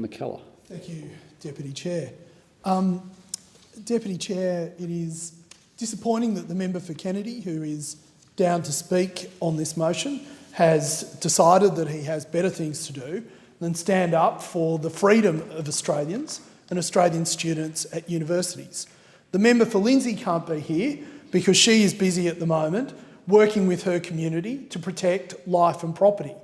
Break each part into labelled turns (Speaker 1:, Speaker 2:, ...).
Speaker 1: McKellar.
Speaker 2: Thank you, Deputy Chair. Deputy Chair, it is disappointing that the member for Kennedy, who is down to speak on this motion, has decided that he has better things to do than stand up for the freedom of Australians and Australian students at universities. The member for Falinski can't be here because she is busy at the moment working with her community to protect life and property.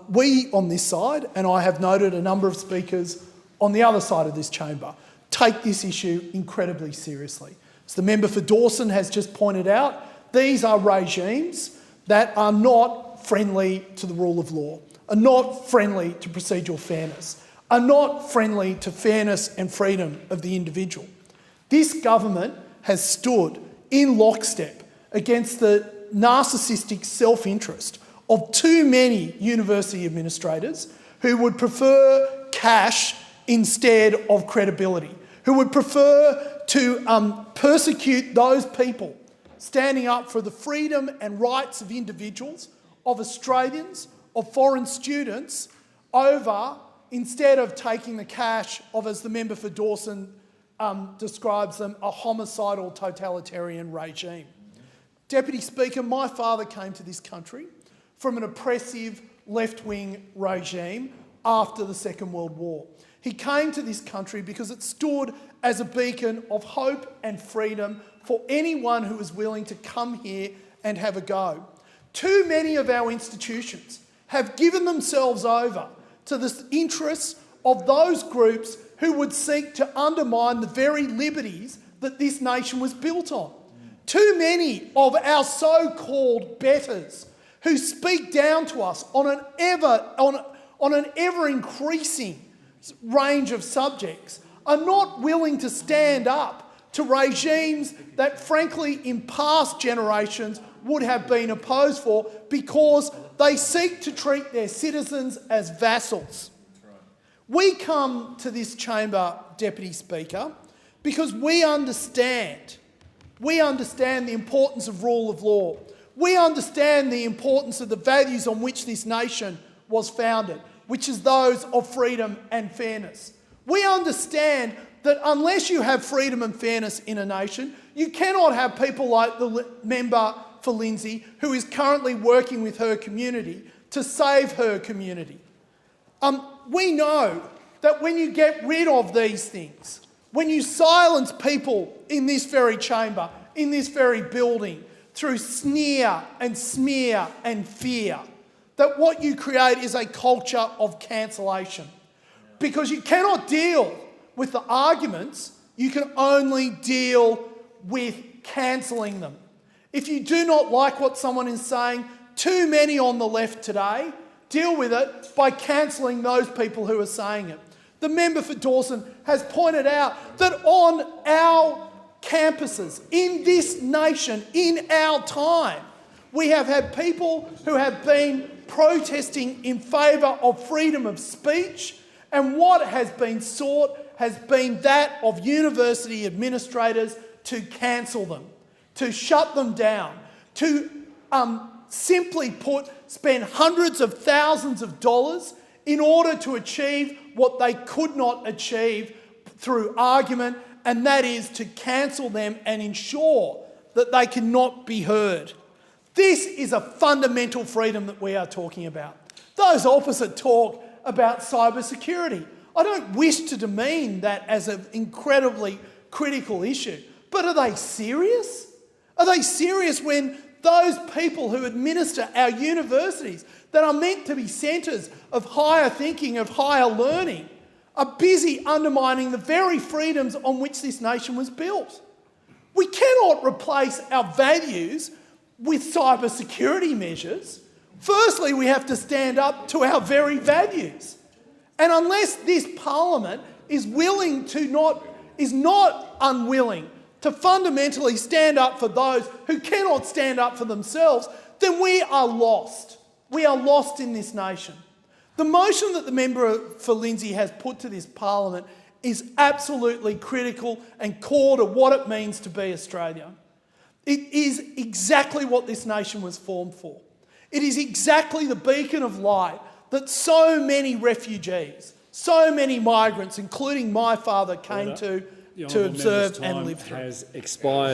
Speaker 2: We on this side, and I have noted a number of speakers on the other side of this chamber, take this issue incredibly seriously. As the member for Dawson has just pointed out, these are regimes that are not friendly to the rule of law, are not friendly to procedural fairness, are not friendly to fairness and freedom of the individual. This government has stood in lockstep against the narcissistic self-interest of too many university administrators who would prefer cash instead of credibility, who would prefer to persecute those people standing up for the freedom and rights of individuals, of Australians, of foreign students, over instead of taking the cash of, as the member for Dawson describes them, a homicidal totalitarian regime. Deputy Speaker, my father came to this country from an oppressive left-wing regime after the Second World War. He came to this country because it stood as a beacon of hope and freedom for anyone who was willing to come here and have a go. Too many of our institutions have given themselves over to the interests of those groups who would seek to undermine the very liberties that this nation was built on. Too many of our so-called betters who speak down to us on an ever-increasing range of subjects are not willing to stand up to regimes that, frankly, in past generations would have been opposed for because they seek to treat their citizens as vassals. We come to this chamber, Deputy Speaker, because we understand the importance of rule of law. We understand the importance of the values on which this nation was founded, which is those of freedom and fairness. We understand that unless you have freedom and fairness in a nation, you cannot have people like the member for Falinski, who is currently working with her community to save her community. We know that when you get rid of these things, when you silence people in this very chamber, in this very building, through sneer and smear and fear, that what you create is a culture of cancellation. Because you cannot deal with the arguments, you can only deal with cancelling them. If you do not like what someone is saying, too many on the left today deal with it by cancelling those people who are saying it. The member for Dawson has pointed out that on our campuses, in this nation, in our time, we have had people who have been protesting in favour of freedom of speech, and what has been sought has been that of university administrators to cancel them, to shut them down, to simply put, spend hundreds of thousands of dollars in order to achieve what they could not achieve through argument, and that is to cancel them and ensure that they cannot be heard. This is a fundamental freedom that we are talking about. Those opposite talk about cybersecurity. I don't wish to demean that as an incredibly critical issue, but are they serious? Are they serious when those people who administer our universities that are meant to be centres of higher thinking, of higher learning, are busy undermining the very freedoms on which this nation was built? We cannot replace our values with cybersecurity measures. Firstly, we have to stand up to our very values. And unless this Parliament is not unwilling to fundamentally stand up for those who cannot stand up for themselves, then we are lost. We are lost in this nation. The motion that the member for Falinski has put to this Parliament is absolutely critical and core to what it means to be Australia. It is exactly what this nation was formed for. It is exactly the beacon of light that so many refugees, so many migrants, including my father, came
Speaker 1: Order.
Speaker 2: to observe and live through.
Speaker 1: Has expired.